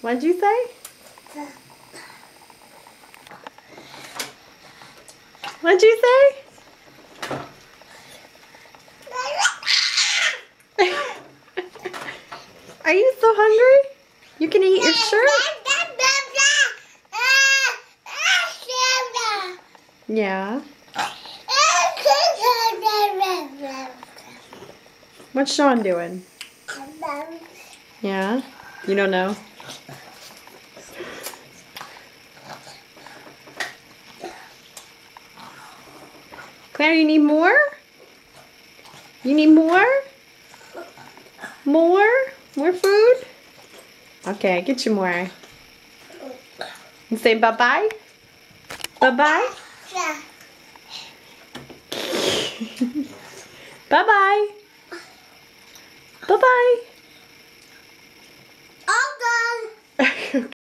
What'd you say? What'd you say? Are you so hungry? You can eat your shirt? Yeah. What's Sean doing? Yeah? You don't know? Claire, you need more? You need more? More? More food? Okay, get you more. You say bye-bye? Bye-bye? Bye-bye. Bye-bye.